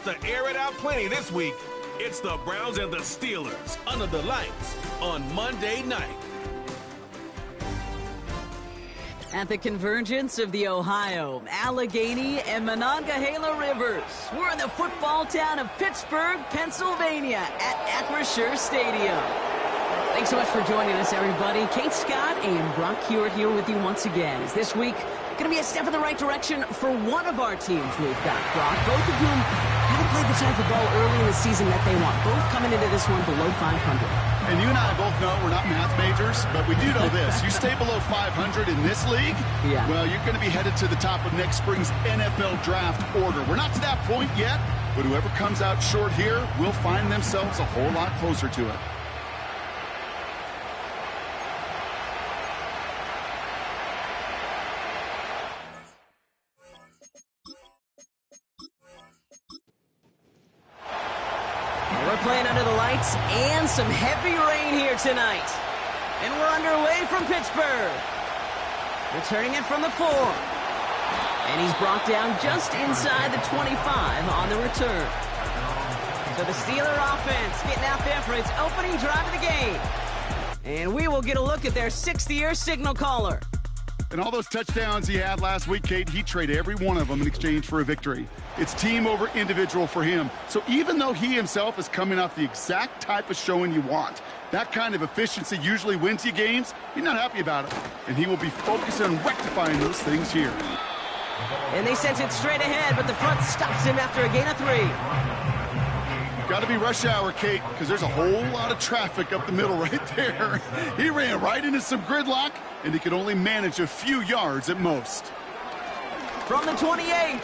have to air it out plenty this week. It's the Browns and the Steelers under the lights on Monday night. At the convergence of the Ohio, Allegheny, and Monongahela Rivers, we're in the football town of Pittsburgh, Pennsylvania at Acrisure Stadium. Thanks so much for joining us, everybody. Kate Scott and Brock Hewitt here with you once again. Is this week going to be a step in the right direction for one of our teams we've got, Brock, both of whom haven't played the type of ball early in the season that they want, both coming into this one below 500. And you and I both know we're not math majors, but we do know this. You stay below 500 in this league, well, you're going to be headed to the top of next spring's NFL draft order. We're not to that point yet, but whoever comes out short here will find themselves a whole lot closer to it. We're playing under the lights and some heavy rain here tonight. And we're underway from Pittsburgh. Returning it from the 4. And he's brought down just inside the 25 on the return. So the Steeler offense getting out there for its opening drive of the game. And we will get a look at their 6th-year signal caller. And all those touchdowns he had last week, Kate, he traded every one of them in exchange for a victory. It's team over individual for him. So even though he himself is coming off the exact type of showing you want, that kind of efficiency usually wins you games, he's not happy about it. And he will be focused on rectifying those things here. And they sent it straight ahead, but the front stops him after a gain of 3. Got to be rush hour, Kate, because there's a whole lot of traffic up the middle right there. He ran right into some gridlock, and he could only manage a few yards at most. From the 28,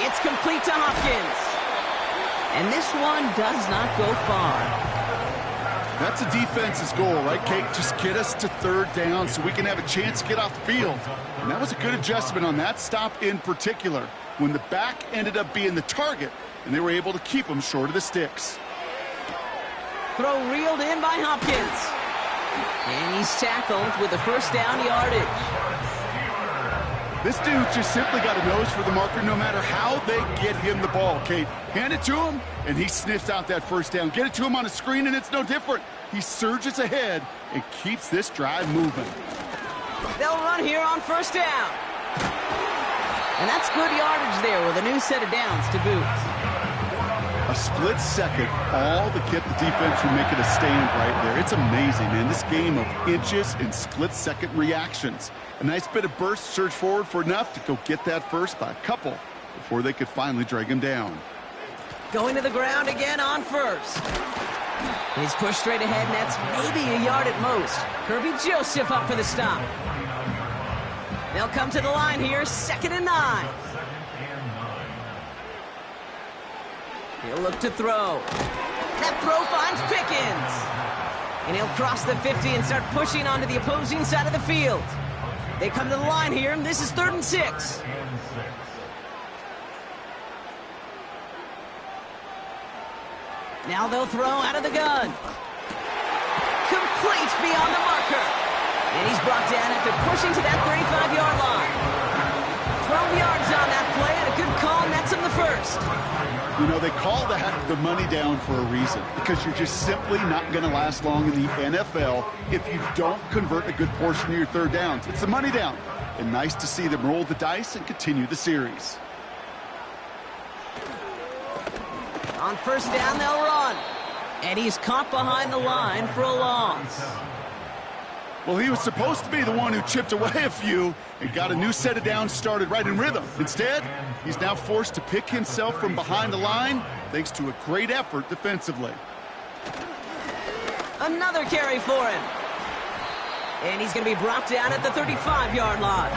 it's complete to Hopkins. And this one does not go far. That's a defense's goal, right, Kate? Just get us to 3rd down so we can have a chance to get off the field. And that was a good adjustment on that stop in particular, when the back ended up being the target, and they were able to keep him short of the sticks. Throw reeled in by Hopkins. And he's tackled with the first down yardage. This dude just simply got a nose for the marker no matter how they get him the ball, Kate. Hand it to him, and he sniffs out that first down. Get it to him on a screen, and it's no different. He surges ahead and keeps this drive moving. They'll run here on 1st down. And that's good yardage there with a new set of downs to boot. A split second, all to get the defense from making a stand right there. It's amazing, man. This game of inches and split-second reactions. A nice bit of burst, surge forward for enough to go get that first by a couple before they could finally drag him down. Going to the ground again on 1st. He's pushed straight ahead, and that's maybe a yard at most. Kirby Joseph up for the stop. They'll come to the line here, 2nd and 9. He'll look to throw. That throw finds Pickens. And he'll cross the 50 and start pushing onto the opposing side of the field. They come to the line here, and this is 3rd and 6. Now they'll throw out of the gun. Complete beyond the marker. And he's brought down after pushing to that 35-yard line. 12 yards on that play, and a good call nets him the first. You know, they call that the money down for a reason, because you're just simply not going to last long in the NFL if you don't convert a good portion of your 3rd downs. It's the money down. And nice to see them roll the dice and continue the series. On 1st down, they'll run. And he's caught behind the line for a loss. Well, he was supposed to be the one who chipped away a few and got a new set of downs started right in rhythm. Instead, he's now forced to pick himself from behind the line thanks to a great effort defensively. Another carry for him. And he's going to be brought down at the 35-yard line.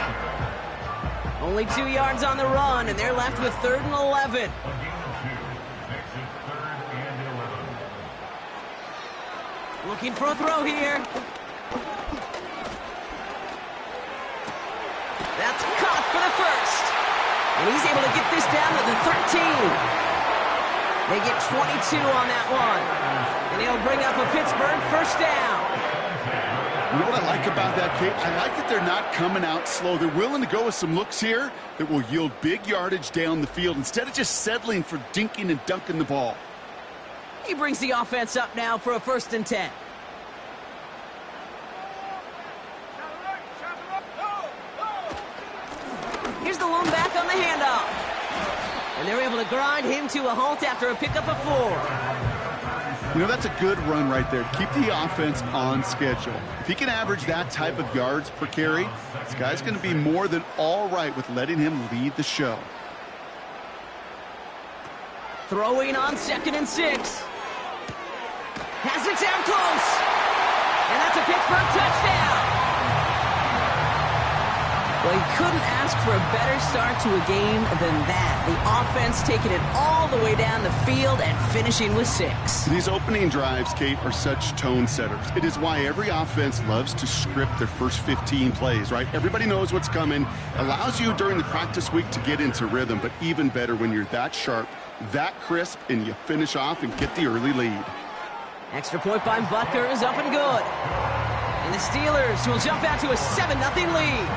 Only 2 yards on the run, and they're left with 3rd and 11. Looking for a throw here. That's caught for the first. And he's able to get this down to the 13. They get 22 on that one. And he'll bring up a Pittsburgh 1st down. You know what I like about that, Kate? I like that they're not coming out slow. They're willing to go with some looks here that will yield big yardage down the field instead of just settling for dinking and dunking the ball. He brings the offense up now for a 1st and 10. Here's the lone back on the handoff. And they're able to grind him to a halt after a pickup of 4. You know, that's a good run right there to keep the offense on schedule. If he can average that type of yards per carry, this guy's going to be more than all right with letting him lead the show. Throwing on 2nd and 6. Has it down close. And that's a Pittsburgh touchdown. Well, he couldn't ask for a better start to a game than that. The offense taking it all the way down the field and finishing with 6. These opening drives, Kate, are such tone setters. It is why every offense loves to script their first 15 plays, right? Everybody knows what's coming. Allows you during the practice week to get into rhythm, but even better when you're that sharp, that crisp, and you finish off and get the early lead. Extra point by Butker is up and good. And the Steelers will jump out to a 7-0 lead.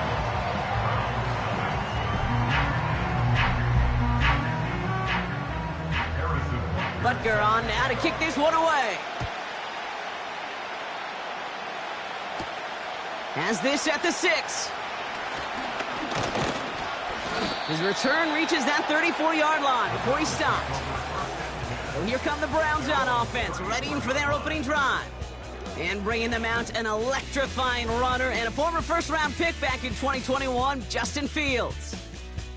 Butker on now to kick this one away. Has this at the 6. His return reaches that 34-yard line before he stopped. So here come the Browns on offense, readying for their opening drive. And bringing them out an electrifying runner and a former first-round pick back in 2021, Justin Fields.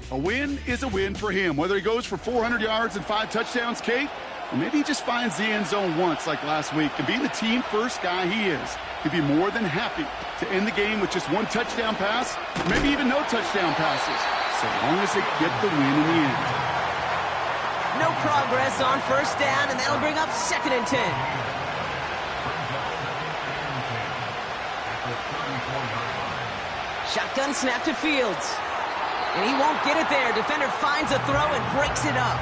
A win is a win for him, whether he goes for 400 yards and 5 touchdowns, Kate, or maybe he just finds the end zone once like last week. And being the team-first guy he is, he'd be more than happy to end the game with just 1 touchdown pass, maybe even no touchdown passes, so long as they get the win in the end. No progress on 1st down, and that'll bring up 2nd and 10. Shotgun snap to Fields. And he won't get it there. Defender finds a throw and breaks it up.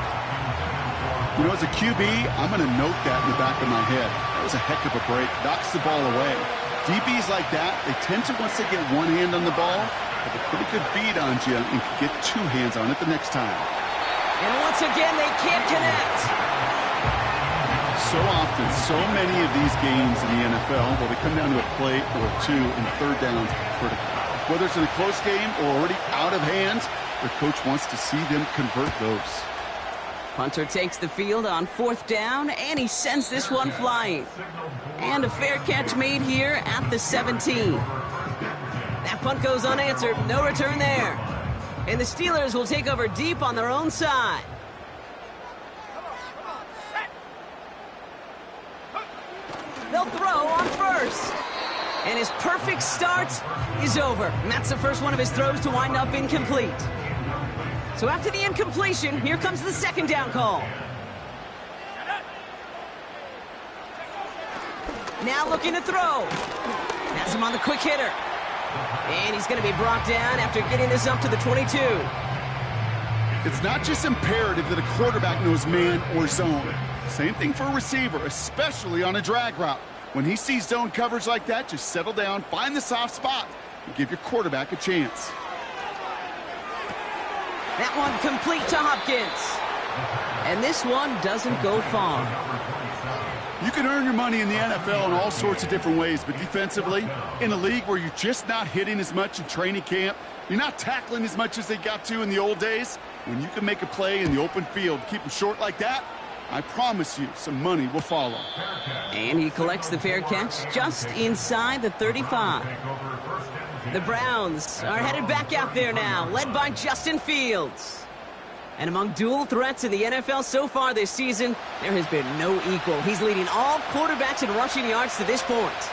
You know, as a QB, I'm going to note that in the back of my head. That was a heck of a break. Knocks the ball away. DBs like that, they tend to, once they get one hand on the ball, have a pretty good beat on you and can get 2 hands on it the next time. And once again, they can't connect. So often, so many of these games in the NFL, well, they come down to a play or 2 and 3rd downs critical. Whether it's in a close game or already out of hands, their coach wants to see them convert those. Punter takes the field on 4th down, and he sends this one flying. And a fair catch made here at the 17. That punt goes unanswered. No return there. And the Steelers will take over deep on their own side. They'll throw on 1st. And his perfect start is over. And that's the first one of his throws to wind up incomplete. So after the incompletion, here comes the 2nd down call. Now looking to throw. Has him on the quick hitter. And he's going to be brought down after getting this up to the 22. It's not just imperative that a quarterback knows man or zone. Same thing for a receiver, especially on a drag route. When he sees zone coverage like that, just settle down, find the soft spot, and give your quarterback a chance. That one complete to Hopkins. And this one doesn't go far. You can earn your money in the NFL in all sorts of different ways, but defensively, in a league where you're just not hitting as much in training camp, you're not tackling as much as they got to in the old days, when you can make a play in the open field, keep them short like that, I promise you some money will follow. And he collects the fair catch just inside the 35. The Browns are headed back out there now, led by Justin Fields. And among dual threats in the NFL so far this season, there has been no equal. He's leading all quarterbacks in rushing yards to this point.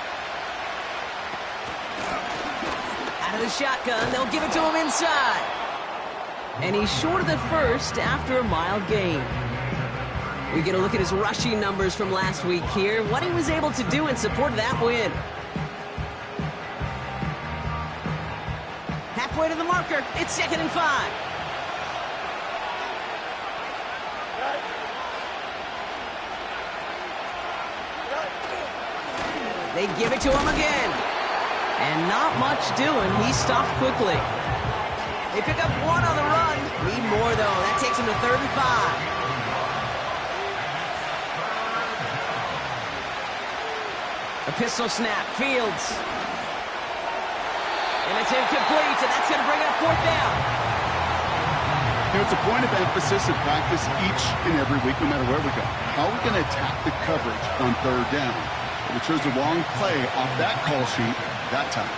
Out of the shotgun, they'll give it to him inside. And he's short of the first after a mild gain. We get a look at his rushing numbers from last week here, what he was able to do in support of that win. Halfway to the marker, it's 2nd and 5. They give it to him again. And not much doing. He stopped quickly. They pick up one on the run. Need more, though. That takes him to 3rd and 5. A pistol snap. Fields. And it's incomplete, and that's going to bring up 4th down. You know, it's a point of emphasis in practice each and every week, no matter where we go. How are we going to attack the coverage on 3rd down? We chose the wrong play off that call sheet that time.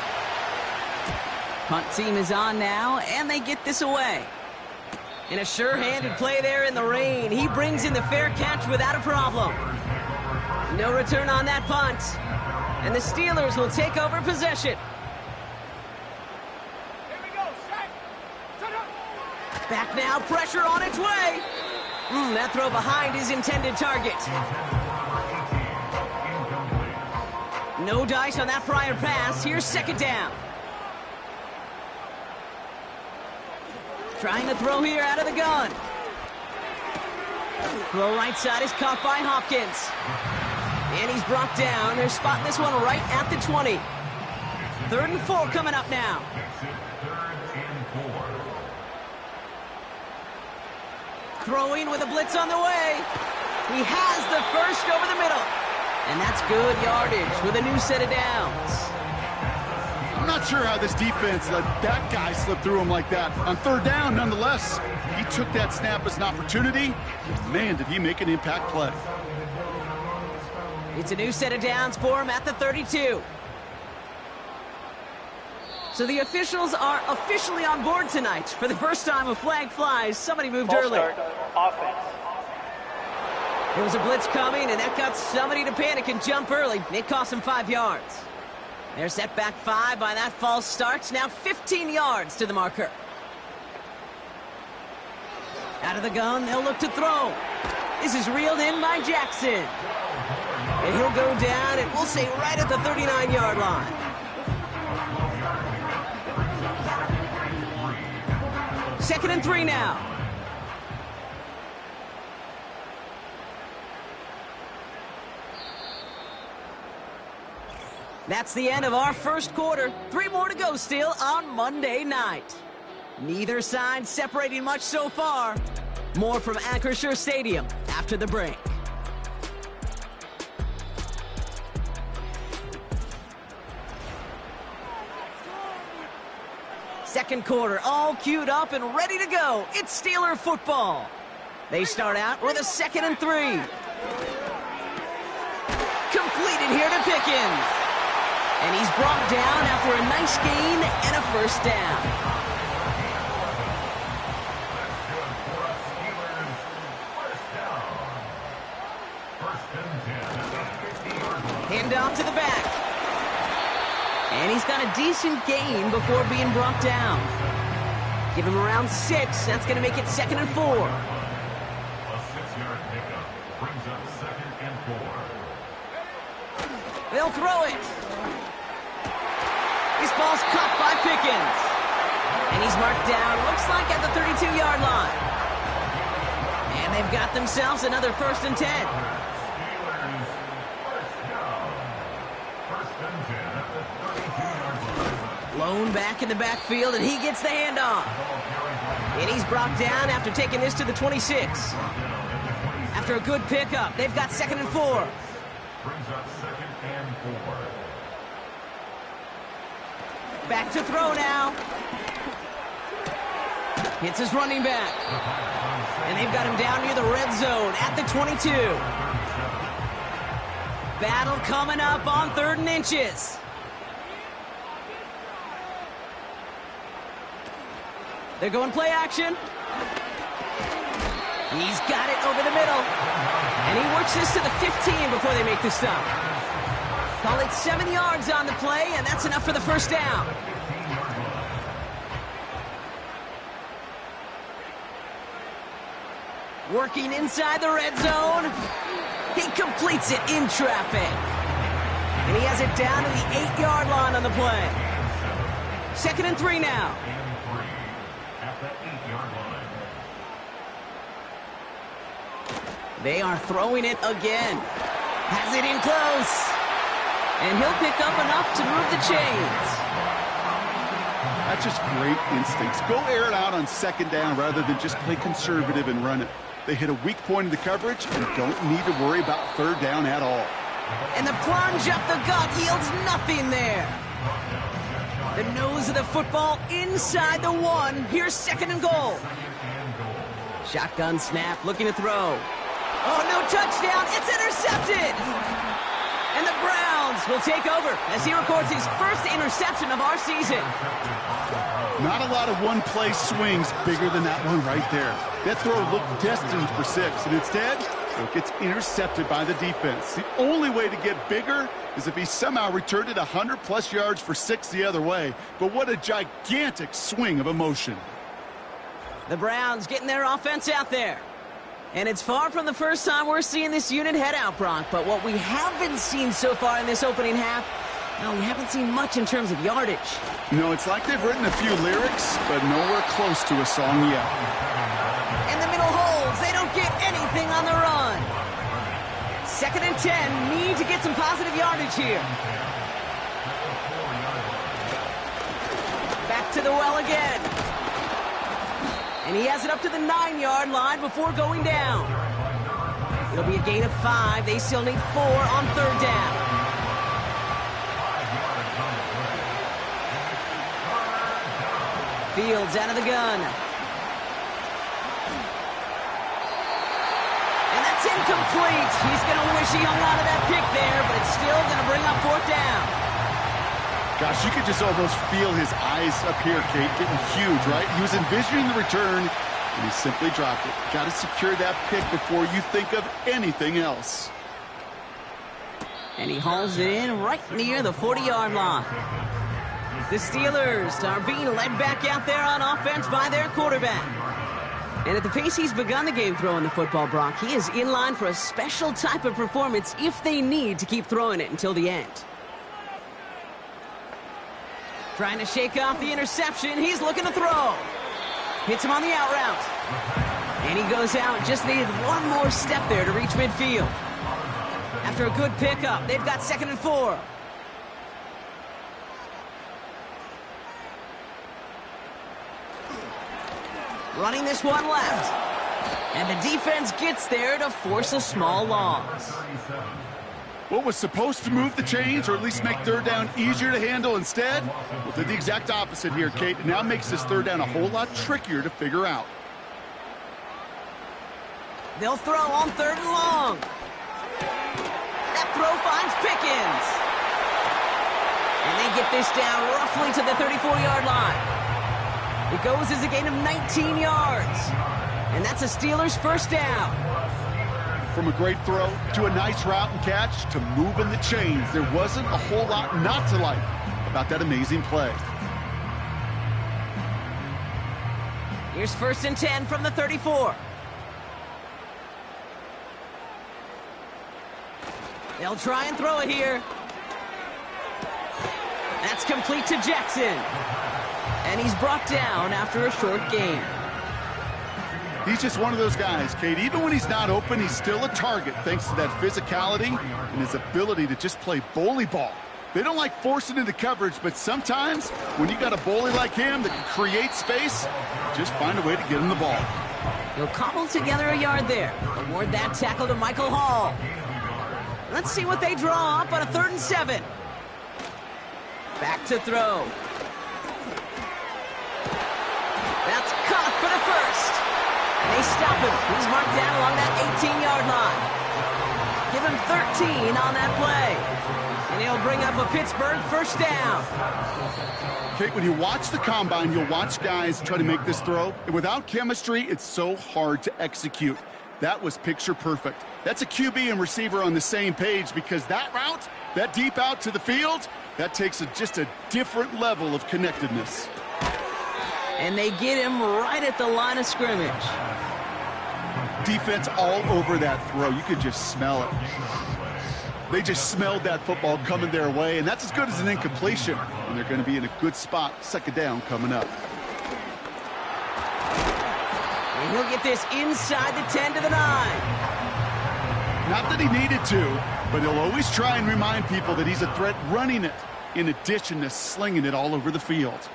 Punt team is on now, and they get this away. In a sure-handed play there in the rain, he brings in the fair catch without a problem. No return on that punt, and the Steelers will take over possession. Back now, pressure on its way. That throw behind his intended target. No dice on that prior pass. Here's 2nd down. Trying to throw here out of the gun. Throw right side is caught by Hopkins. And he's brought down. They're spotting this one right at the 20. 3rd and 4 coming up now. Throwing with a blitz on the way. He has the first over the middle. And that's good yardage with a new set of downs. I'm not sure how this defense let that guy slip through him like that. On 3rd down, nonetheless, he took that snap as an opportunity. Man, did he make an impact play. It's a new set of downs for him at the 32. So the officials are officially on board tonight. For the first time, a flag flies. Somebody moved early. Offense. There was a blitz coming, and that got somebody to panic and jump early. It cost him 5 yards. They're set back 5 by that false start. Now 15 yards to the marker. Out of the gun, they'll look to throw. This is reeled in by Jackson. And he'll go down, and we'll say right at the 39-yard line. Second and 3 now. That's the end of our first quarter. 3 more to go still on Monday night. Neither side separating much so far. More from Acrisure Stadium after the break. Second quarter, all queued up and ready to go. It's Steeler football. They start out with a 2nd and 3. Completed here to Pickens. And he's brought down after a nice gain and a 1st down. Hand off to the back. And he's got a decent gain before being brought down. Give him around 6. That's going to make it 2nd and 4. A 6-yard pickup brings up 2nd and 4. They'll throw it. This ball's caught by Pickens. And he's marked down, looks like at the 32-yard line. And they've got themselves another 1st and 10. Lone back in the backfield, and he gets the handoff. And he's brought down after taking this to the 26. After a good pickup, they've got 2nd and 4. Brings up 2nd and 4. Back to throw now. Hits his running back. And they've got him down near the red zone at the 22. Battle coming up on 3rd and inches. They're going play action. He's got it over the middle. And he works this to the 15 before they make the stop. Call it 7 yards on the play, and that's enough for the 1st down. Working inside the red zone. He completes it in traffic. And he has it down to the 8-yard line on the play. 2nd and 3 now. They are throwing it again. Has it in close. And he'll pick up enough to move the chains. That's just great instincts. Go air it out on second down rather than just play conservative and run it. They hit a weak point in the coverage and don't need to worry about third down at all. And the plunge up the gut yields nothing there. The nose of the football inside the 1. Here's second and goal. Shotgun snap, looking to throw. Oh, no touchdown. It's intercepted. And the Browns will take over as he records his first interception of our season. Not a lot of one-play swings bigger than that one right there. That throw looked destined for 6, and instead, it gets intercepted by the defense. The only way to get bigger is if he somehow returned it 100-plus yards for 6 the other way. But what a gigantic swing of emotion. The Browns getting their offense out there. And it's far from the first time we're seeing this unit head out, Brock. But what we haven't seen so far in this opening half, well, we haven't seen much in terms of yardage. No, it's like they've written a few lyrics, but nowhere close to a song yet. In the middle holds, they don't get anything on the run. Second and 10, need to get some positive yardage here. Back to the well again. And he has it up to the 9-yard line before going down. It'll be a gain of 5. They still need 4 on third down. Fields out of the gun. And that's incomplete. He's going to wish he hung on to that pick there, but it's still going to bring up fourth down. Gosh, you could just almost feel his eyes up here, Kate, getting huge, right? He was envisioning the return, and he simply dropped it. Got to secure that pick before you think of anything else. And he hauls it in right near the 40-yard line. The Steelers are being led back out there on offense by their quarterback. And at the pace he's begun the game throwing the football, Brock, he is in line for a special type of performance if they need to keep throwing it until the end. Trying to shake off the interception. He's looking to throw. Hits him on the out route. And he goes out. Just needed one more step there to reach midfield. After a good pickup, they've got second and 4. Running this one left. And the defense gets there to force a small loss. What was supposed to move the chains, or at least make third down easier to handle instead, well, did the exact opposite here, Kate. It now makes this third down a whole lot trickier to figure out. They'll throw on third and long. That throw finds Pickens. And they get this down roughly to the 34-yard line. It goes as a gain of 19 yards. And that's a Steelers first down. From a great throw to a nice route and catch to moving the chains, there wasn't a whole lot not to like about that amazing play. Here's first and 10 from the 34. They'll try and throw it here. That's complete to Jackson. And he's brought down after a short gain. He's just one of those guys, Kate. Even when he's not open, he's still a target thanks to that physicality and his ability to just play bully ball. They don't like forcing into coverage, but sometimes when you got a bully like him that can create space, just find a way to get him the ball. He'll cobble together a yard there. Award that tackle to Michael Hall. Let's see what they draw up on a 3rd and 7. Back to throw. That's caught for the first. And they stop him. He's marked down along that 18-yard line. Give him 13 on that play. And he'll bring up a Pittsburgh first down. Kate, when you watch the combine, you'll watch guys try to make this throw. And without chemistry, it's so hard to execute. That was picture perfect. That's a QB and receiver on the same page, because that route, that deep out to the field, that takes just a different level of connectedness. And they get him right at the line of scrimmage. Defense all over that throw. You could just smell it. They just smelled that football coming their way, and that's as good as an incompletion. And they're going to be in a good spot, second down coming up. And he'll get this inside the 10 to the 9. Not that he needed to. But he'll always try and remind people that he's a threat running it, in addition to slinging it all over the field.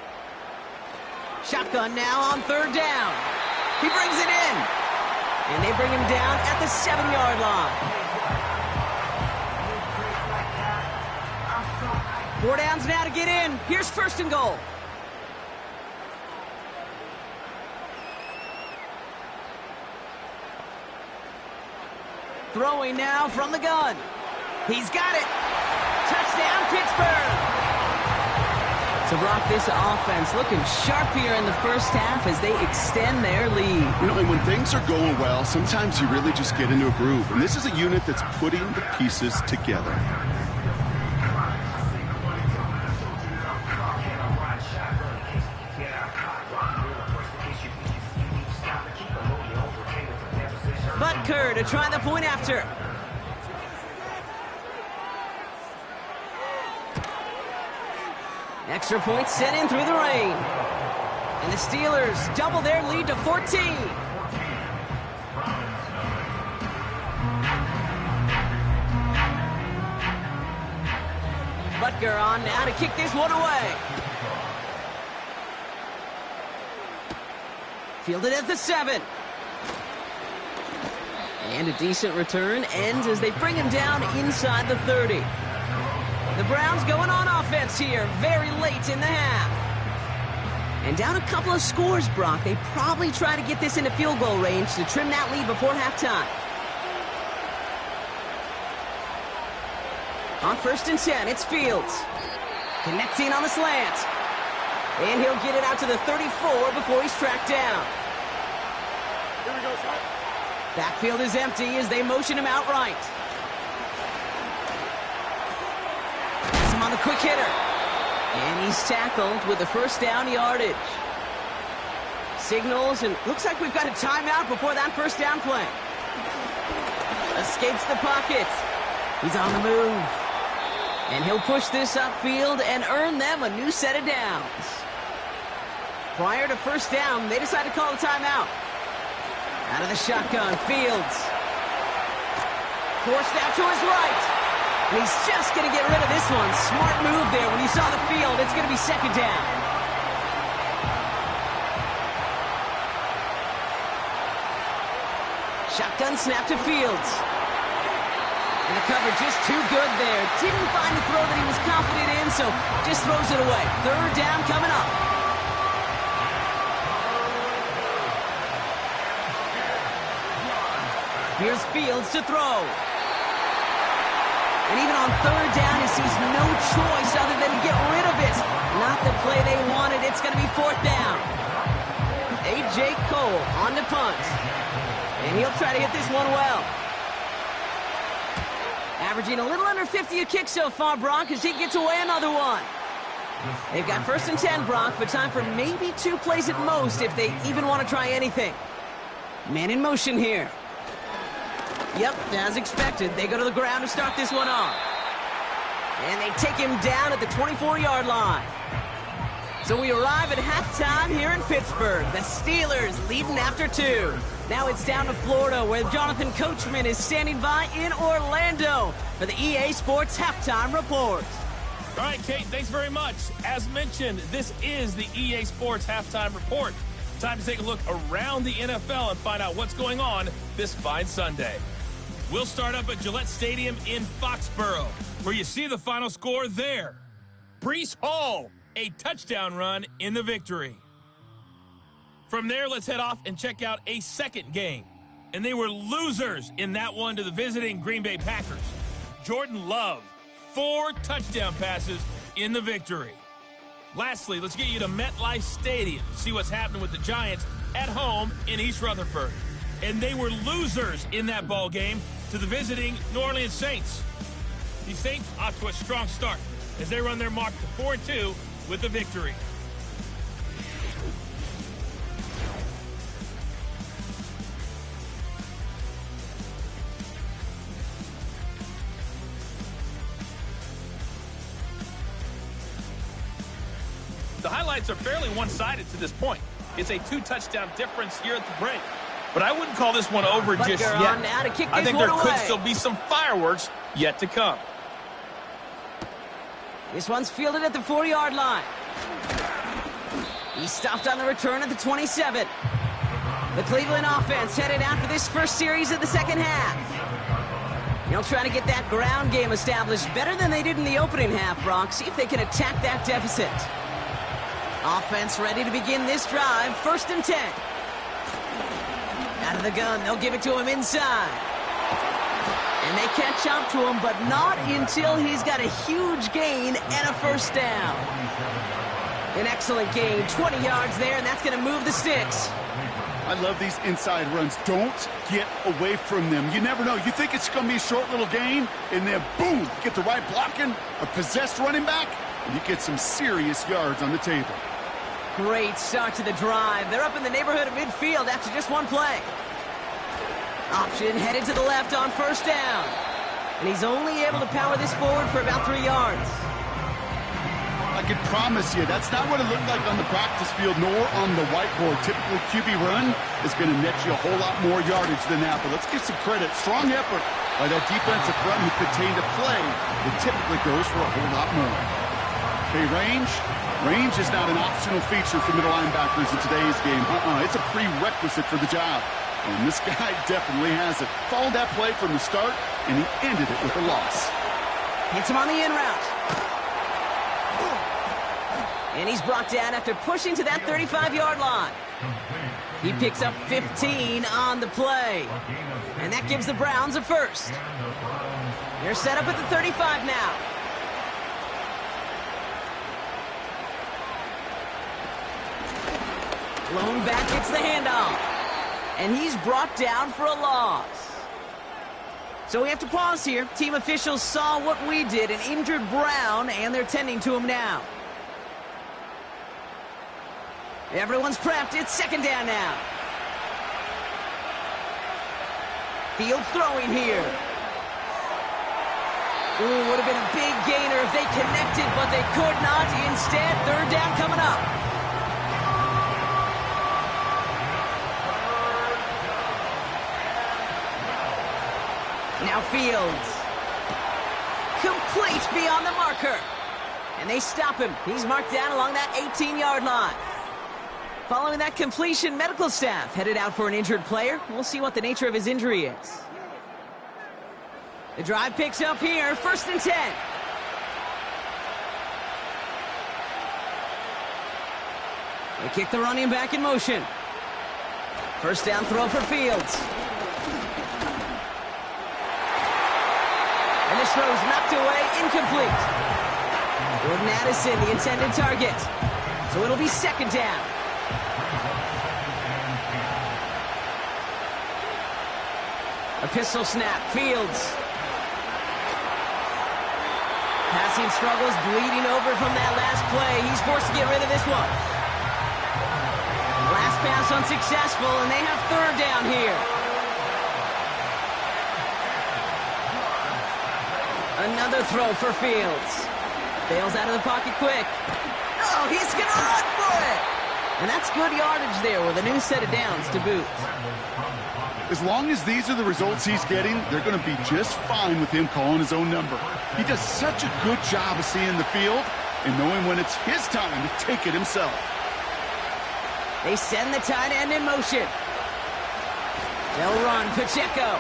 Shotgun now on 3rd down. He brings it in. And they bring him down at the 7-yard line. 4 downs now to get in. Here's 1st and goal. Throwing now from the gun. He's got it. Touchdown, Pittsburgh. So, Brock, this offense looking sharp here in the first half as they extend their lead. You know, and when things are going well, sometimes you really just get into a groove. And this is a unit that's putting the pieces together. Butker to try the point after. Extra point sent in through the rain. And the Steelers double their lead to 14. Butker on now to kick this one away. Fielded at the 7. And a decent return ends as they bring him down inside the 30. The Browns going on offense here very late in the half. And down a couple of scores, Brock. They probably try to get this into field goal range to trim that lead before halftime. On 1st and 10, it's Fields. Connecting on the slant. And he'll get it out to the 34 before he's tracked down. Here we go, son. Backfield is empty as they motion him out right. Has him on the quick hitter. And he's tackled with the 1st down yardage. Signals, and looks like we've got a timeout before that 1st down play. Escapes the pocket. He's on the move. And he'll push this upfield and earn them a new set of downs. Prior to 1st down, they decide to call a timeout. Out of the shotgun, Fields. Forced out to his right. And he's just going to get rid of this one. Smart move there when he saw the field. It's going to be 2nd down. Shotgun snap to Fields. And the coverage just too good there. Didn't find the throw that he was confident in, so just throws it away. 3rd down coming up. Here's Fields to throw. And even on 3rd down, he sees no choice other than to get rid of it. Not the play they wanted. It's going to be 4th down. A.J. Cole on the punt. And he'll try to hit this one well. Averaging a little under 50 a kick so far, Brock, as he gets away another one. They've got 1st and 10, Brock, but time for maybe 2 plays at most if they even want to try anything. Man in motion here. Yep, as expected, they go to the ground to start this one off. And they take him down at the 24-yard line. So we arrive at halftime here in Pittsburgh. The Steelers leading after 2. Now it's down to Florida, where Jonathan Coachman is standing by in Orlando for the EA Sports Halftime Report. All right, Kate, thanks very much. As mentioned, this is the EA Sports Halftime Report. Time to take a look around the NFL and find out what's going on this fine Sunday. We'll start up at Gillette Stadium in Foxborough, where you see the final score there. Breece Hall, a touchdown run in the victory. From there, let's head off and check out a second game. And they were losers in that one to the visiting Green Bay Packers. Jordan Love, 4 touchdown passes in the victory. Lastly, let's get you to MetLife Stadium to see what's happening with the Giants at home in East Rutherford. And they were losers in that ball game to the visiting New Orleans Saints. The Saints off to a strong start as they run their mark to 4-2 with the victory. The highlights are fairly one-sided to this point. It's a 2-touchdown difference here at the break. but I wouldn't call this one over just Butker yet. on now to kick I this think one there could away. still be some fireworks yet to come. This one's fielded at the 4-yard line. He's stopped on the return at the 27. The Cleveland offense headed out for this first series of the second half. They'll try to get that ground game established better than they did in the opening half, Brock. See if they can attack that deficit. Offense ready to begin this drive. 1st and 10. Out of the gun, they'll give it to him inside. And they catch up to him, but not until he's got a huge gain and a first down. An excellent gain, 20 yards there, and that's going to move the sticks. I love these inside runs. Don't get away from them. You never know. You think it's going to be a short little gain, and then boom, you get the right blocking, a possessed running back, and you get some serious yards on the table. Great start to the drive. They're up in the neighborhood of midfield after just one play. Option headed to the left on 1st down. And he's only able to power this forward for about 3 yards. I can promise you, that's not what it looked like on the practice field nor on the whiteboard. Typically, QB run is going to net you a whole lot more yardage than that. But let's give some credit. Strong effort by that defensive front who contained a play that typically goes for a whole lot more. Okay, range. Range is not an optional feature for middle linebackers in today's game. It's a prerequisite for the job. And this guy definitely has it. Followed that play from the start, and he ended it with a loss. Hits him on the in route. And he's brought down after pushing to that 35-yard line. He picks up 15 on the play. And that gives the Browns a first. They're set up at the 35 now. Blown back gets the handoff. And he's brought down for a loss. So we have to pause here. Team officials saw what we did, an injured Brown, and they're tending to him now. Everyone's prepped. It's 2nd down now. Field throwing here. Ooh, would have been a big gainer if they connected, but they could not. Instead, 3rd down coming up. Now Fields. Complete beyond the marker. And they stop him. He's marked down along that 18-yard line. Following that completion, medical staff headed out for an injured player. We'll see what the nature of his injury is. The drive picks up here. 1st and 10. They kick the running back in motion. 1st down throw for Fields. And this throw's knocked away, incomplete. Jordan Addison, the intended target. So it'll be 2nd down. A pistol snap, Fields. Passing struggles, bleeding over from that last play. He's forced to get rid of this one. Last pass unsuccessful, and they have 3rd down here. Another throw for Fields. Bails out of the pocket quick. Oh, he's going to run for it. And that's good yardage there with a new set of downs to boot. As long as these are the results he's getting, they're going to be just fine with him calling his own number. He does such a good job of seeing the field and knowing when it's his time to take it himself. They send the tight end in motion. They'll run. Pacheco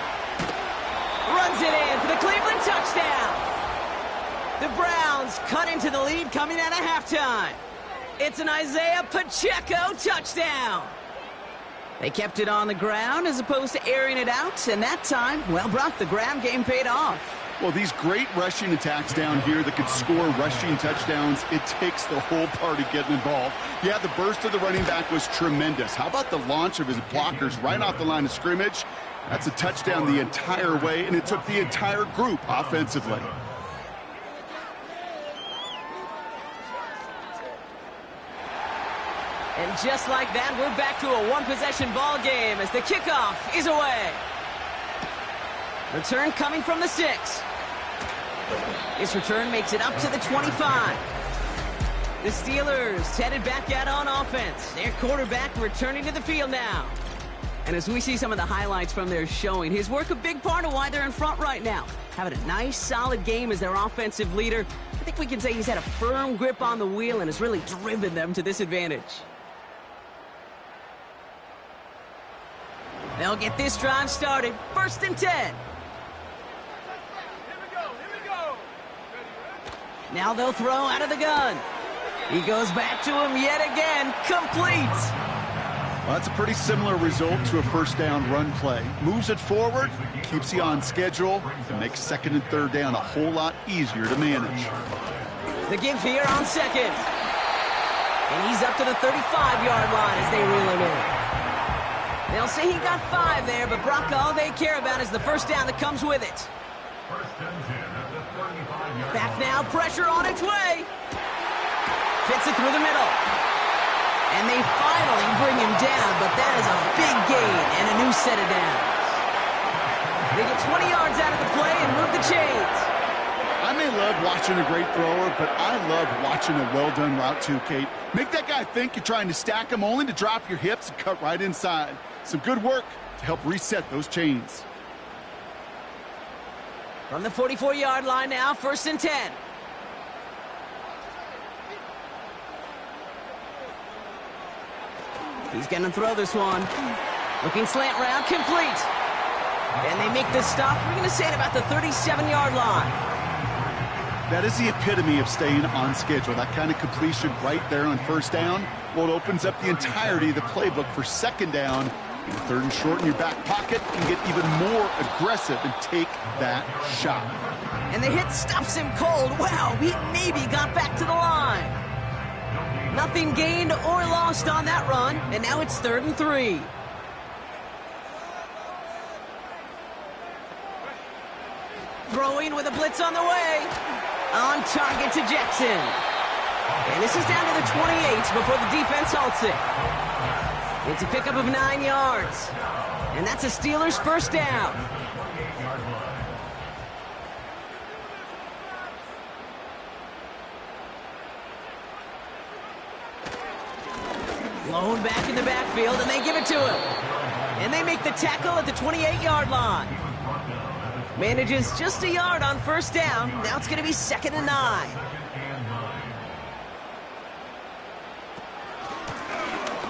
runs it in for the Cleveland touchdown. The Browns cut into the lead coming out of halftime. It's an Isaiah Pacheco touchdown. They kept it on the ground as opposed to airing it out, and that time, well, Brock, the ground game paid off. Well, these great rushing attacks down here that could score rushing touchdowns, it takes the whole party getting involved. Yeah, the burst of the running back was tremendous. How about the launch of his blockers right off the line of scrimmage? That's a touchdown the entire way, and it took the entire group offensively. And just like that, we're back to a one-possession ball game as the kickoff is away. Return coming from the 6. This return makes it up to the 25. The Steelers headed back out on offense. Their quarterback returning to the field now. And as we see some of the highlights from their showing, his work a big part of why they're in front right now. Having a nice, solid game as their offensive leader. I think we can say he's had a firm grip on the wheel and has really driven them to this advantage. They'll get this drive started. 1st and 10. Now they'll throw out of the gun. He goes back to him yet again. Complete. Well, that's a pretty similar result to a first down run play. Moves it forward, keeps you on schedule, and makes 2nd and 3rd down a whole lot easier to manage. The give here on 2nd. And he's up to the 35-yard line as they reel him in. They'll say he got 5 there, but Brock, all they care about is the first down that comes with it. Back now, pressure on its way. Fits it through the middle. And they finally bring him down, but that is a big gain and a new set of downs. They get 20 yards out of the play and move the chains. I may love watching a great thrower, but I love watching a well-done route too, Kate. Make that guy think you're trying to stack him only to drop your hips and cut right inside. Some good work to help reset those chains. From the 44-yard line now, 1st and 10. He's going to throw this one. Looking slant route, complete. And they make the stop. We're going to say it about the 37-yard line. That is the epitome of staying on schedule. That kind of completion right there on 1st down. Well, it opens up the entirety of the playbook for 2nd down. 3rd and short in your back pocket and get even more aggressive and take that shot. And the hit stops him cold. Wow, he maybe got back to the line. Nothing gained or lost on that run, and now it's 3rd and 3. Throwing with a blitz on the way. On target to Jackson. And this is down to the 28 before the defense halts it. It's a pickup of 9 yards. And that's a Steelers' first down. Blown back in the backfield, and they give it to him. And they make the tackle at the 28-yard line. Manages just a yard on 1st down. Now it's going to be 2nd and 9.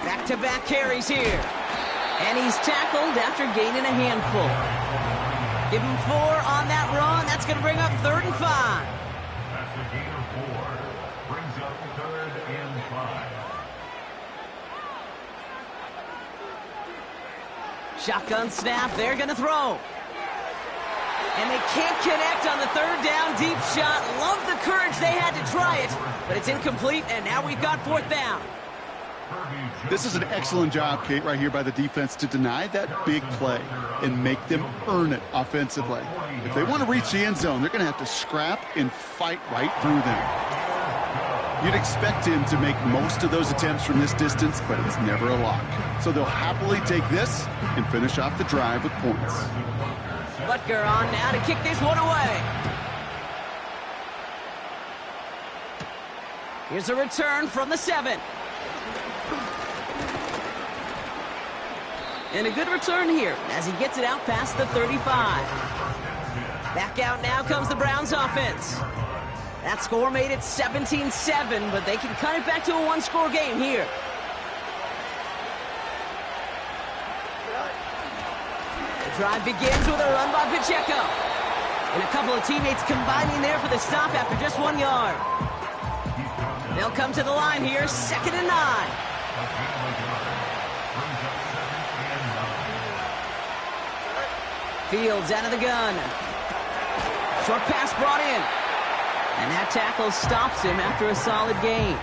Back-to-back carries here. And he's tackled after gaining a handful. Give him 4 on that run. That's going to bring up 3rd and 5. That's a gain of 4. Brings up 3rd and 5. Shotgun snap. They're going to throw. And they can't connect on the 3rd down deep shot. Love the courage they had to try it. But it's incomplete, and now we've got 4th down. This is an excellent job, Kate, right here by the defense to deny that big play and make them earn it offensively. If they want to reach the end zone, they're going to have to scrap and fight right through them. You'd expect him to make most of those attempts from this distance, but it's never a lock. So they'll happily take this and finish off the drive with points. Butker on now to kick this one away. Here's a return from the 7. And a good return here as he gets it out past the 35. Back out now comes the Browns offense. That score made it 17-7, but they can cut it back to a one-score game here. The drive begins with a run by Pacheco. And a couple of teammates combining there for the stop after just 1 yard. They'll come to the line here, 2nd and 9. Fields out of the gun. Short pass brought in. And that tackle stops him after a solid gain.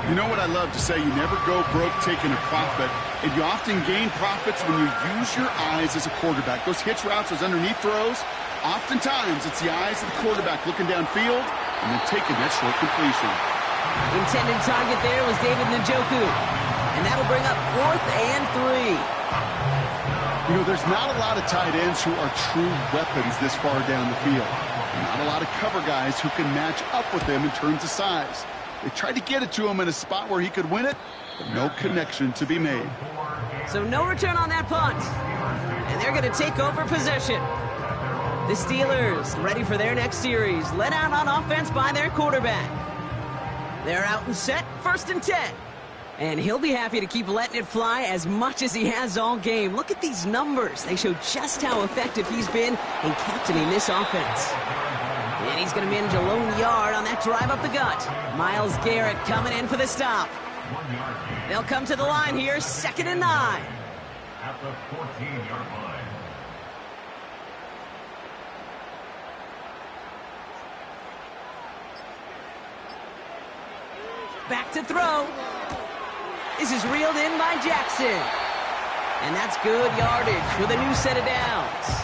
You know what I love to say? You never go broke taking a profit. And you often gain profits when you use your eyes as a quarterback. Those hitch routes, those underneath throws, oftentimes it's the eyes of the quarterback looking downfield and then taking that short completion. Intended target there was David Njoku. And that'll bring up 4th and 3. You know, there's not a lot of tight ends who are true weapons this far down the field. Not a lot of cover guys who can match up with them in terms of size. They tried to get it to him in a spot where he could win it, but no connection to be made. So no return on that punt. And they're going to take over possession. The Steelers ready for their next series, led out on offense by their quarterback. They're out and set, 1st and 10. And he'll be happy to keep letting it fly as much as he has all game. Look at these numbers. They show just how effective he's been in captaining this offense. And he's going to manage a lone yard on that drive up the gut. Myles Garrett coming in for the stop. They'll come to the line here, 2nd and 9. At the 14-yard line. Back to throw. This is reeled in by Jackson. And that's good yardage with a new set of downs.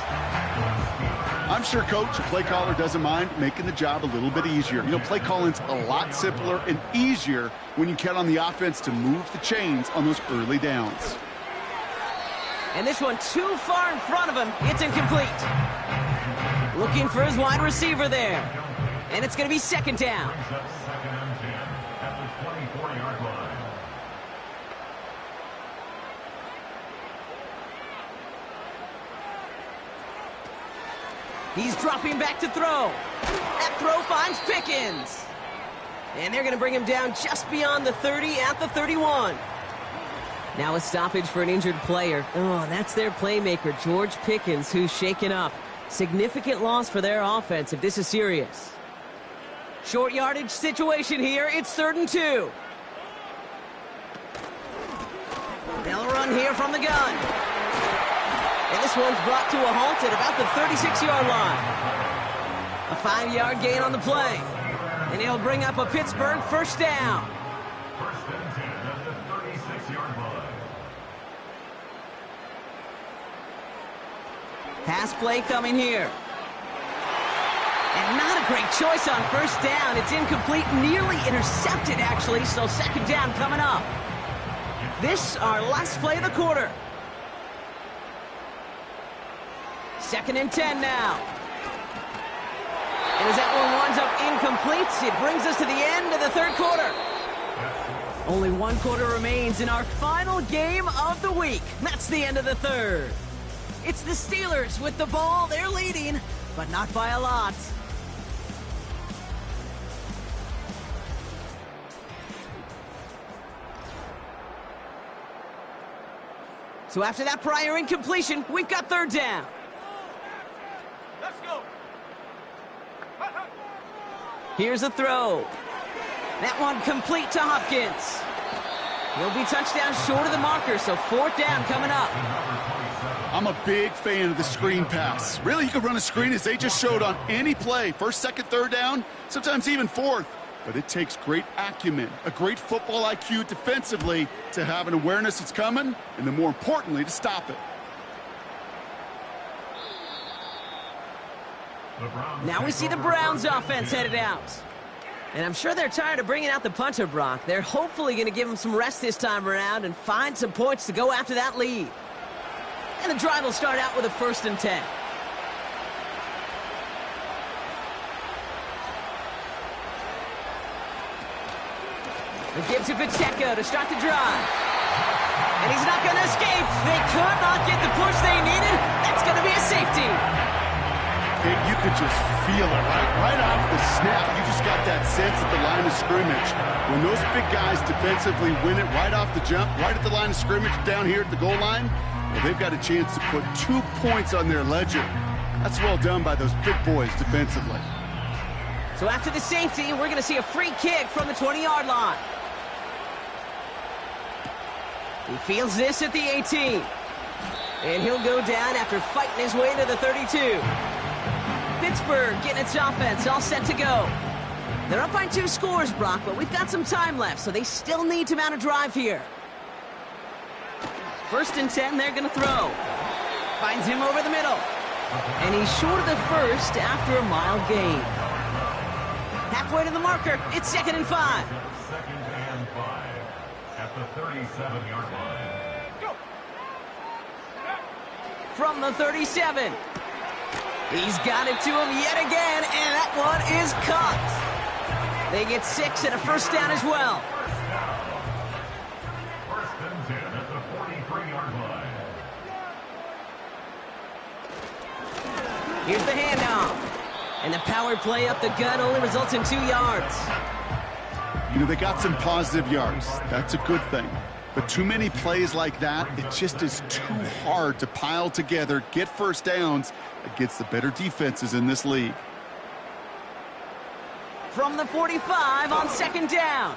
I'm sure coach, a play caller, doesn't mind making the job a little bit easier. You know, play calling's a lot simpler and easier when you count on the offense to move the chains on those early downs. And this one too far in front of him. It's incomplete. Looking for his wide receiver there. And it's going to be 2nd down. Brings up 2nd and 10 at the 24-yard line. He's dropping back to throw. That throw finds Pickens. And they're going to bring him down just beyond the 30 at the 31. Now a stoppage for an injured player. Oh, that's their playmaker, George Pickens, who's shaken up. Significant loss for their offense if this is serious. Short yardage situation here. It's 3rd and 2. They'll run here from the gun. And this one's brought to a halt at about the 36-yard line. A 5-yard gain on the play. And he'll bring up a Pittsburgh 1st down. 1st and 10 at the 36-yard line. Pass play coming here. And not a great choice on 1st down. It's incomplete, nearly intercepted, actually, so 2nd down coming up. This, our last play of the quarter. 2nd and 10 now. And as that one winds up incomplete, it brings us to the end of the 3rd quarter. Only 1 quarter remains in our final game of the week. That's the end of the 3rd. It's the Steelers with the ball. They're leading, but not by a lot. So after that prior incompletion, we've got 3rd down. Let's go. Here's a throw. That one complete to Hopkins. He'll be touchdown short of the marker, so 4th down coming up. I'm a big fan of the screen pass. Really, you can run a screen as they just showed on any play. 1st, 2nd, 3rd down, sometimes even 4th. But it takes great acumen, a great football IQ defensively to have an awareness it's coming, and then more importantly, to stop it. Now we see the Browns offense headed out. And I'm sure they're tired of bringing out the punter, Brock. They're hopefully going to give him some rest this time around and find some points to go after that lead. And the drive will start out with a 1st and 10. They give to Pacheco to start the drive. And he's not going to escape. They could not get the push they needed. That's going to be a safety. You could just feel it, right off the snap. You just got that sense at the line of scrimmage. When those big guys defensively win it right off the jump, right at the line of scrimmage down here at the goal line, well, they've got a chance to put 2 points on their ledger. That's well done by those big boys defensively. So after the safety, we're going to see a free kick from the 20-yard line. He fields this at the 18. And he'll go down after fighting his way to the 32. Pittsburgh getting its offense all set to go. They're up by 2 scores, Brock, but we've got some time left, so they still need to mount a drive here. 1st and 10, they're going to throw. Finds him over the middle. And he's short of the 1st after a mild gain. Halfway to the marker, it's 2nd and 5. 2nd and 5 at the 37-yard line. From the 37. He's got it to him yet again, and that one is caught. They get 6 and a first down as well. First and 10 at the 43-yard line. Here's the handoff. And the power play up the gut only results in 2 yards. You know, they got some positive yards. That's a good thing. But too many plays like that, it just is too hard to pile together, get first downs against the better defenses in this league. From the 45 on second down.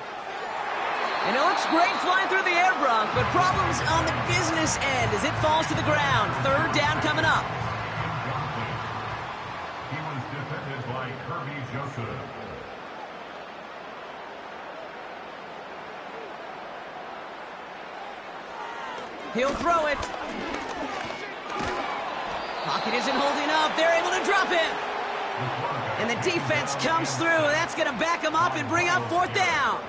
And it looks great flying through the air, Brock, but problems on the business end as it falls to the ground. Third down coming up. He was defended by Kirby Joseph. He'll throw it. Pocket isn't holding up. They're able to drop him. And the defense comes through. That's going to back him up and bring up fourth down.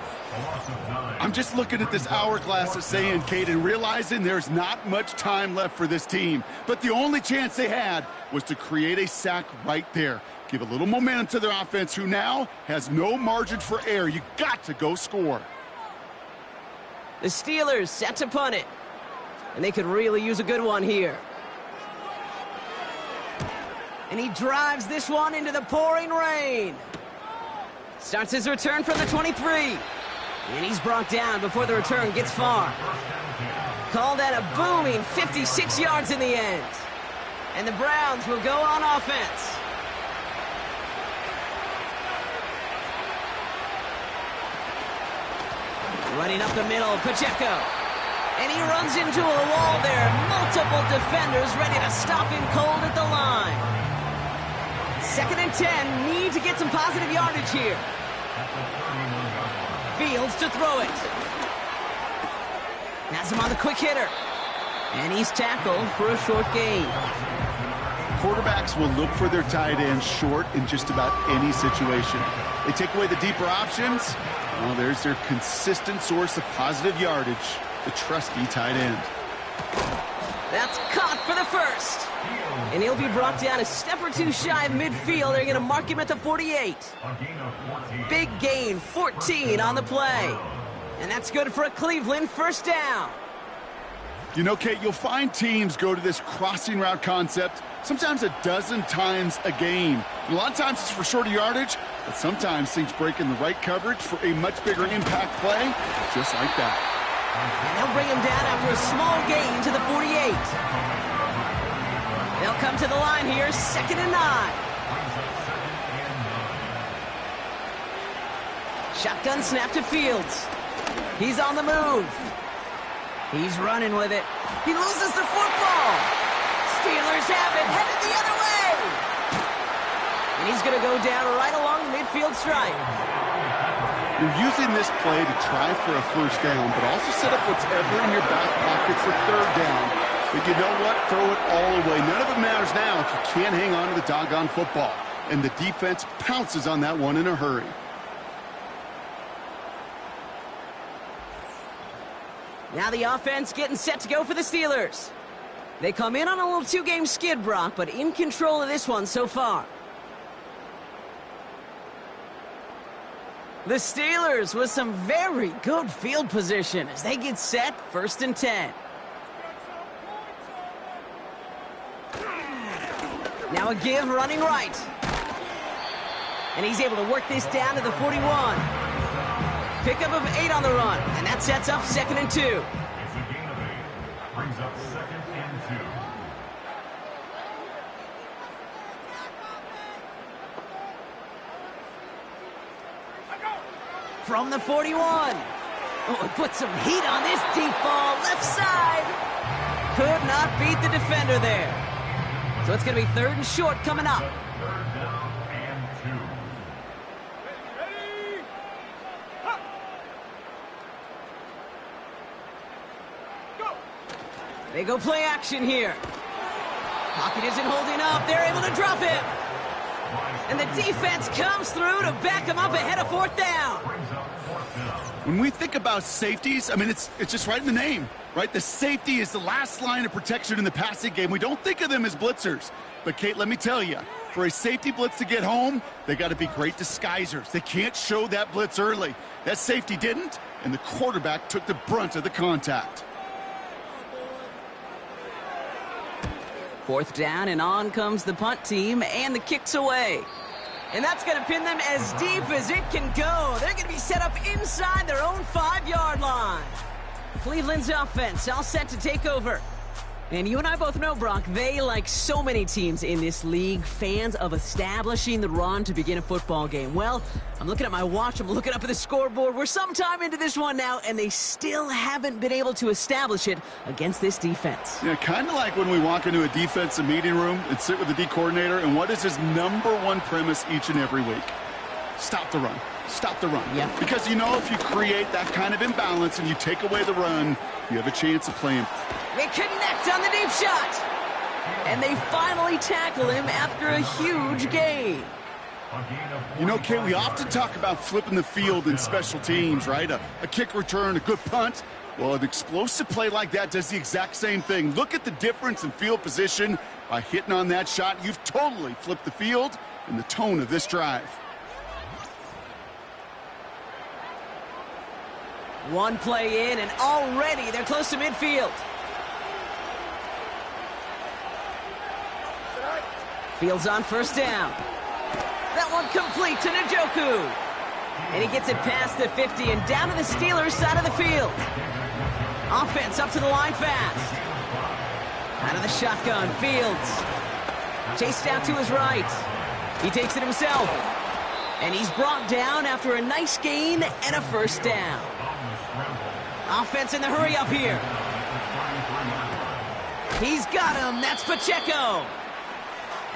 I'm just looking at this hourglass of sand, Kate, and realizing there's not much time left for this team. But the only chance they had was to create a sack right there. Give a little momentum to their offense, who now has no margin for error. You got to go score. The Steelers set to punt it. And they could really use a good one here. And he drives this one into the pouring rain. Starts his return from the 23. And he's brought down before the return gets far. Call that a booming 56 yards in the end. And the Browns will go on offense. Running up the middle, Pacheco. And he runs into a wall there. Multiple defenders ready to stop him cold at the line. 2nd and 10. Need to get some positive yardage here. Fields to throw it. Has him on the quick hitter. And he's tackled for a short gain. Quarterbacks will look for their tight ends short in just about any situation. They take away the deeper options. Well, there's their consistent source of positive yardage. The trusty tight end. That's caught for the first. And he'll be brought down a step or two shy of midfield. They're going to mark him at the 48. Big gain, 14 on the play. And that's good for a Cleveland first down. You know, Kate, you'll find teams go to this crossing route concept sometimes a dozen times a game. And a lot of times it's for shorter yardage, but sometimes things break in the right coverage for a much bigger impact play, just like that. And they'll bring him down after a small gain to the 48. They'll come to the line here, 2nd and 9. Shotgun snap to Fields. He's on the move. He's running with it. He loses the football. Steelers have it, headed the other way. And he's going to go down right along the midfield stripe. You're using this play to try for a first down, but also set up whatever in your back pocket for third down. But you know what? Throw it all away. None of it matters now if you can't hang on to the doggone football. And the defense pounces on that one in a hurry. Now the offense getting set to go for the Steelers. They come in on a little 2-game skid, Brock, but in control of this one so far. The Steelers with some very good field position as they get set, 1st and 10. Now a give running right. And he's able to work this down to the 41. Pickup of 8 on the run, and that sets up 2nd and 2. It's a gain of 8. Brings up 2nd and 2. From the 41. Oh, put some heat on this deep ball, left side. Could not beat the defender there. So it's going to be 3rd and short coming up. 3rd down and 2. They go play action here. Pocket isn't holding up. They're able to drop him. And the defense comes through to back him up ahead of 4th down. When we think about safeties, I mean, it's just right in the name, right? The safety is the last line of protection in the passing game. We don't think of them as blitzers. But, Kate, let me tell you, For a safety blitz to get home, they got to be great disguisers. They can't show that blitz early. That safety didn't, and the quarterback took the brunt of the contact. 4th down, and on comes the punt team, and the kick's away. And that's going to pin them as deep as it can go. They're going to be set up inside their own 5-yard line. Cleveland's offense all set to take over. And you and I both know, Brock, they, like so many teams in this league, fans of establishing the run to begin a football game. Well, I'm looking at my watch, I'm looking up at the scoreboard. We're sometime into this one now, and they still haven't been able to establish it against this defense. Yeah, kind of like when we walk into a defensive meeting room and sit with the D coordinator, and what is his #1 premise each and every week? Stop the run. Stop the run. Yep. Because you know if you create that kind of imbalance and you take away the run, you have a chance of playing. They connect on the deep shot. And they finally tackle him after a huge gain. You know, Kate, we often talk about flipping the field in special teams, right? A kick return, a good punt. Well, an explosive play like that does the exact same thing. Look at the difference in field position. By hitting on that shot, you've totally flipped the field and the tone of this drive. One play in, and already they're close to midfield. Fields on 1st down. That one complete to Njoku. And he gets it past the 50 and down to the Steelers' side of the field. Offense up to the line fast. Out of the shotgun, Fields. Chased out to his right. He takes it himself. And he's brought down after a nice gain and a 1st down. Offense in the hurry up here. He's got him. That's Pacheco.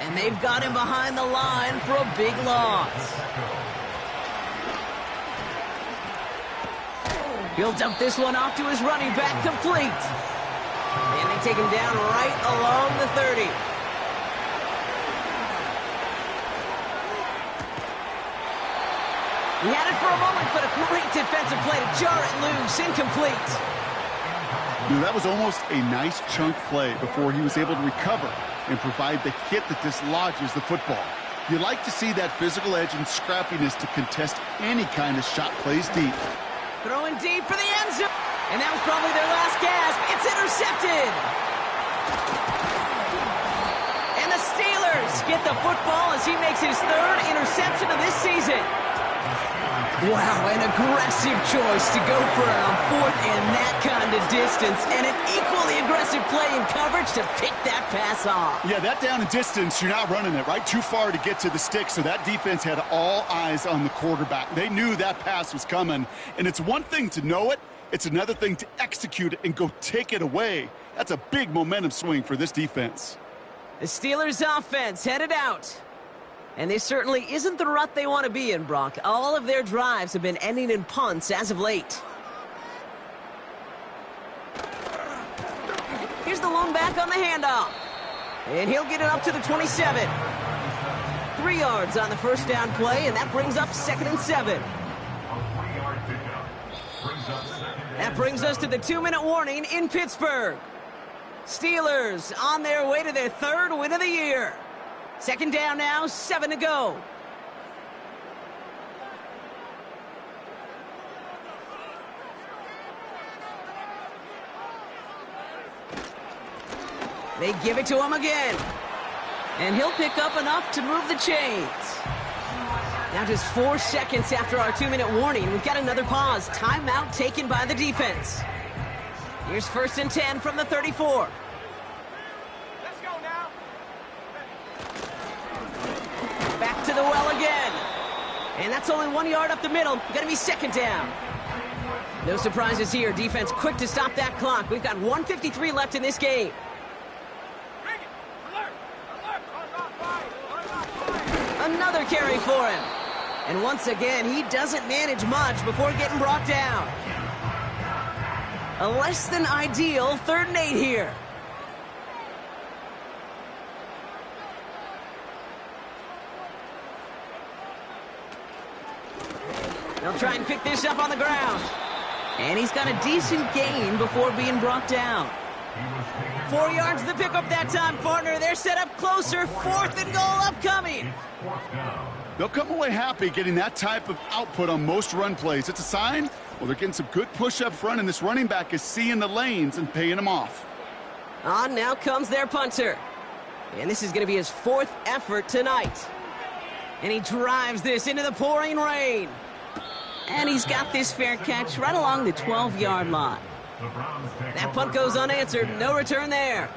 And they've got him behind the line for a big loss. He'll dump this one off to his running back, complete. And they take him down right along the 30. He had it for a moment, but a great defensive play to jar it loose, incomplete. You know, that was almost a nice chunk play before he was able to recover and provide the hit that dislodges the football. You like to see that physical edge and scrappiness to contest any kind of shot plays deep. Throwing deep for the end zone. And that was probably their last gasp. It's intercepted. And the Steelers get the football as he makes his 3rd interception of this season. Wow, an aggressive choice to go for it on 4th and that kind of distance, and an equally aggressive play in coverage to pick that pass off. Yeah, that down and distance, you're not running it, right? Too far to get to the stick, so that defense had all eyes on the quarterback. They knew that pass was coming, and it's one thing to know it, it's another thing to execute it and go take it away. That's a big momentum swing for this defense. The Steelers' offense headed out. And this certainly isn't the rut they want to be in, Brock. All of their drives have been ending in punts as of late. Here's the lone back on the handoff. And he'll get it up to the 27. 3 yards on the 1st down play, and that brings up 2nd and 7. That brings us to the 2-minute warning in Pittsburgh. Steelers on their way to their 3rd win of the year. 2nd down now, 7 to go. They give it to him again. And he'll pick up enough to move the chains. Now just 4 seconds after our 2-minute warning, we've got another pause. Timeout taken by the defense. Here's 1st and 10 from the 34. Back to the well again. And that's only 1 yard up the middle. Gonna be 2nd down. No surprises here. Defense quick to stop that clock. We've got 1:53 left in this game. Another carry for him. And once again, he doesn't manage much before getting brought down. A less than ideal 3rd and 8 here. They'll try and pick this up on the ground. And he's got a decent gain before being brought down. 4 yards the pickup that time, partner. They're set up closer. 4th and goal upcoming. They'll come away happy getting that type of output on most run plays. It's a sign, well, they're getting some good push up front, and this running back is seeing the lanes and paying them off. On now comes their punter. And this is going to be his 4th effort tonight. And he drives this into the pouring rain. And he's got this fair catch right along the 12-yard line. That punt goes unanswered. No return there.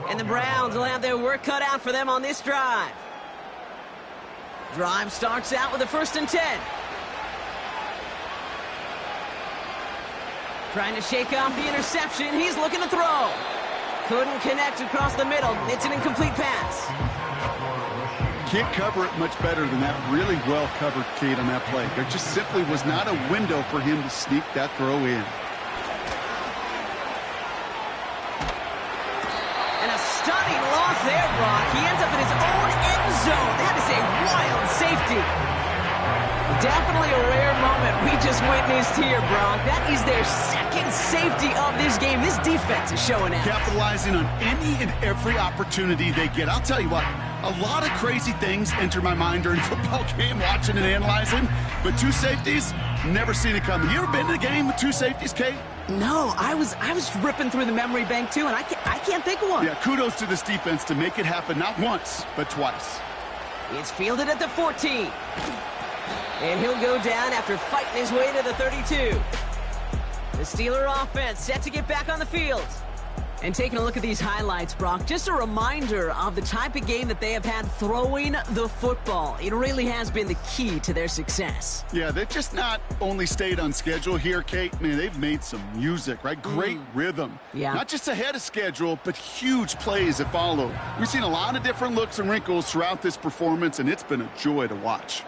And the Browns will have their work cut out for them on this drive. Drive starts out with a 1st and 10. Trying to shake off the interception. He's looking to throw. Couldn't connect across the middle. It's an incomplete pass. Can't cover it much better than that. Really well covered, Kate, on that play. There just simply was not a window for him to sneak that throw in. And a stunning loss there, Brock. He ends up in his own end zone. That is a wild safety. Definitely a rare moment we just witnessed here, Brock. That is their 2nd safety of this game. This defense is showing out. Capitalizing on any and every opportunity they get. I'll tell you what, a lot of crazy things enter my mind during a football game, watching and analyzing. But 2 safeties, never seen it coming. You ever been to a game with 2 safeties, Kate? No, I was ripping through the memory bank, too, and I can't think of one. Yeah, kudos to this defense to make it happen not once, but twice. It's fielded at the 14. And he'll go down after fighting his way to the 32. The Steeler offense set to get back on the field. And taking a look at these highlights, Brock, just a reminder of the type of game that they have had throwing the football. It really has been the key to their success. Yeah, they've just not only stayed on schedule here, Kate. Man, they've made some music, right? Great rhythm. Yeah. Not just ahead of schedule, but huge plays that follow. We've seen a lot of different looks and wrinkles throughout this performance, and it's been a joy to watch.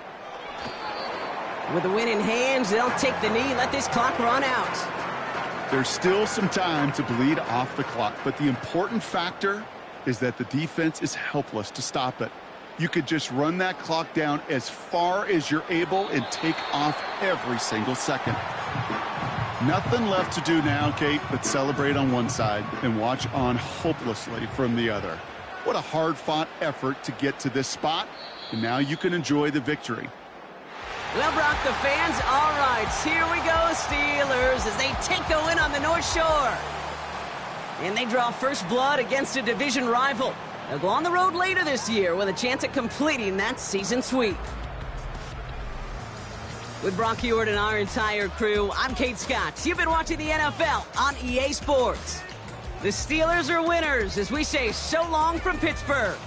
With the win in hands, they'll take the knee, let this clock run out. There's still some time to bleed off the clock, but the important factor is that the defense is helpless to stop it. You could just run that clock down as far as you're able and take off every single second. Nothing left to do now, Kate, but celebrate on one side and watch on hopelessly from the other. What a hard-fought effort to get to this spot, and now you can enjoy the victory. Well, Brock, the fans, all right, here we go, Steelers, as they take a win on the North Shore. And they draw first blood against a division rival. They'll go on the road later this year with a chance at completing that season sweep. With Brock Ewart and our entire crew, I'm Kate Scott. You've been watching the NFL on EA Sports. The Steelers are winners as we say so long from Pittsburgh.